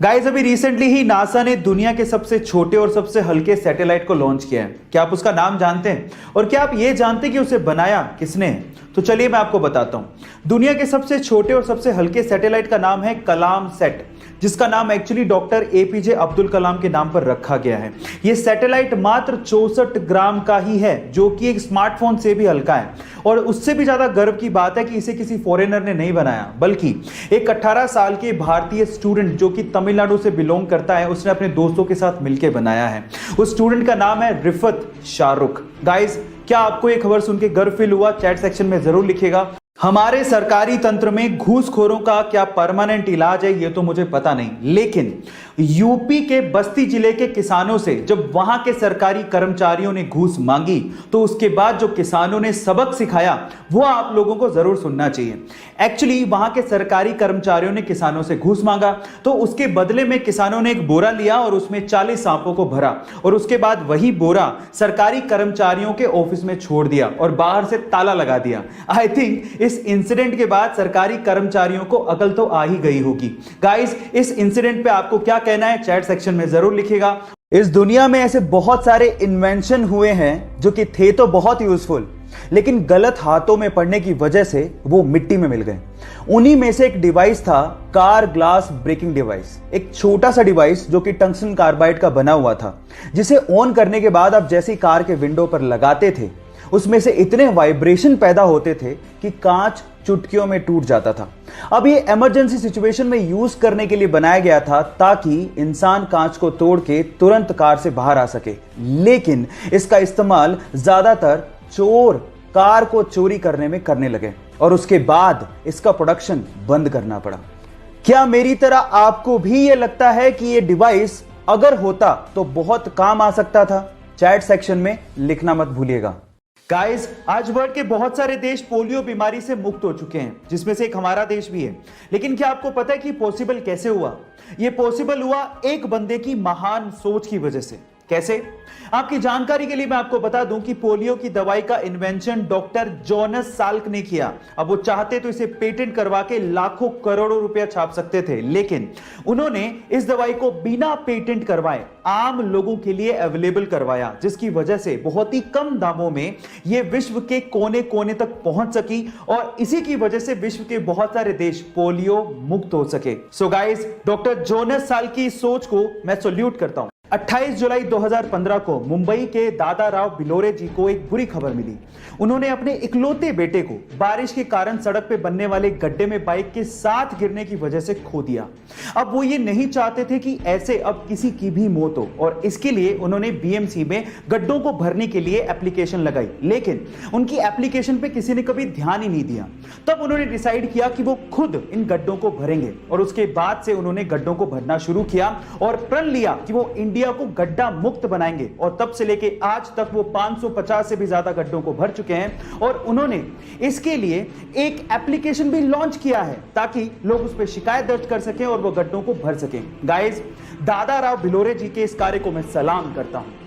Guys अभी recently ही NASA ने दुनिया के सबसे छोटे और सबसे हल्के सैटेलाइट को लॉन्च किया है। क्या आप उसका नाम जानते हैं और क्या आप ये जानते हैं कि उसे बनाया किसने है? तो चलिए मैं आपको बताता हूं। दुनिया के सबसे छोटे और सबसे हल्के सैटेलाइट का नाम है कलाम सेट, जिसका नाम actually doctor APJ Abdul Kalam के नाम पर रखा गया है। यह सैटेलाइट मात्र 64 ग्राम का ही है, जो कि एक स्मार्टफोन से भी हल्का है। और उससे भी ज्यादा गर्व की बात है कि इसे किसी फॉरेनर ने नहीं बनाया, बल्कि एक 18 साल के भारतीय स्टूडेंट जो कि तमिलनाडु से बिलोंग करता है, उसने अपने दोस्तों के साथ मिलकर बनाया है। उस स्टूडेंट का नाम है रिफत शाहरुख। गाइस, क्या आपको यह खबर सुन के गर्व फील हुआ? चैट सेक्शन में जरूर लिखिएगा। हमारे सरकारी तंत्र में घूसखोरों का क्या परमानेंट इलाज है, ये तो मुझे पता नहीं, लेकिन यूपी के बस्ती जिले के किसानों से जब वहां के सरकारी कर्मचारियों ने घूस मांगी, तो उसके बाद जो किसानों ने सबक सिखाया वो आप लोगों को जरूर सुनना चाहिए। एक्चुअली वहां के सरकारी कर्मचारियों ने किसानों से घूस मांगा, तो उसके बदले में किसानों ने एक बोरा लिया और उसमें 40 सांपों को भरा, और उसके बाद वही बोरा सरकारी कर्मचारियों के ऑफिस में छोड़ दिया और बाहर से ताला लगा दिया। आई थिंक इस इंसिडेंट के बाद सरकारी कर्मचारियों को अकल तो आ ही गई होगी। गाइस, इस इंसिडेंट पे आपको क्या कहना है? चैट सेक्शन में जरूर लिखिएगा। इस दुनिया में ऐसे बहुत सारे इन्वेंशन हुए हैं जो कि थे तो बहुत यूजफुल, लेकिन गलत हाथों में पड़ने की वजह से वो मिट्टी में मिल गए। उन्हीं में से एक डिवाइस था कार ग्लास ब्रेकिंग डिवाइस। एक छोटा सा डिवाइस जो कि टंगस्टन कार्बाइड का बना हुआ था, जिसे ऑन करने के बाद आप जैसे कार के विंडो पर लगाते थे, उसमें से इतने वाइब्रेशन पैदा होते थे कि कांच चुटकियों में टूट जाता था। अब ये इमरजेंसी सिचुएशन में यूज करने के लिए बनाया गया था, ताकि इंसान कांच को तोड़ के तुरंत कार से बाहर आ सके। लेकिन इसका इस्तेमाल ज्यादातर चोर कार को चोरी करने में करने लगे, और उसके बाद इसका प्रोडक्शन बंद करना पड़ा। क्या मेरी तरह आपको भी ये लगता है कि ये डिवाइस अगर होता तो बहुत काम आ सकता था? चैट सेक्शन में लिखना मत भूलिएगा। गाइस, आज वर्ल्ड के बहुत सारे देश पोलियो बीमारी से मुक्त हो चुके हैं, जिसमें से एक हमारा देश भी है। लेकिन क्या आपको पता है कि पॉसिबल कैसे हुआ? यह पॉसिबल हुआ एक बंदे की महान सोच की वजह से। कैसे? आपकी जानकारी के लिए मैं आपको बता दूं कि पोलियो की दवाई का इन्वेंशन डॉक्टर जोनास साल्क ने किया। अब वो चाहते तो इसे पेटेंट करवा के लाखों करोड़ों रुपया छाप सकते थे, लेकिन उन्होंने इस दवाई को बिना पेटेंट करवाए आम लोगों के लिए अवेलेबल करवाया, जिसकी वजह से बहुत ही कम दामों में यह विश्व के कोने कोने तक पहुंच सकी, और इसी की वजह से विश्व के बहुत सारे देश पोलियो मुक्त हो सके। So guys, doctor Jonas Salk की इस सोच को मैं सैल्यूट करता हूं। 28 जुलाई 2015 को मुंबई के दादा राव भिलोरे जी को एक बुरी खबर मिली। उन्होंने अपने इकलौते बेटे को बारिश के कारण सड़क पे बनने वाले गड्ढे में बाइक के साथ गिरने की वजह से खो दिया। अब वो ये नहीं चाहते थे कि ऐसे अब किसी की भी मौत हो, और इसके लिए उन्होंने बीएमसी में गड्ढों को भरने के लिए एप्लीकेशन लगाई, लेकिन उनकी एप्लीकेशन पे किसी ने कभी ध्यान ही नहीं दिया। तब उन्होंने डिसाइड किया कि वो खुद इन गड्ढों को भरेंगे, और उसके बाद से उन्होंने गड्ढों को भरना शुरू किया और प्रण लिया कि वो इंडिया को गड्ढा मुक्त बनाएंगे। और तब से लेके आज तक वो 550 से भी ज्यादा गड्ढों को भर चुके हैं, और उन्होंने इसके लिए एक एप्लीकेशन भी लॉन्च किया है, ताकि लोग उस पर शिकायत दर्ज कर सकें और वो गड्ढों को भर सकें। गाइस, दादा राव भिलोरे जी के इस कार्य को मैं सलाम करता हूं।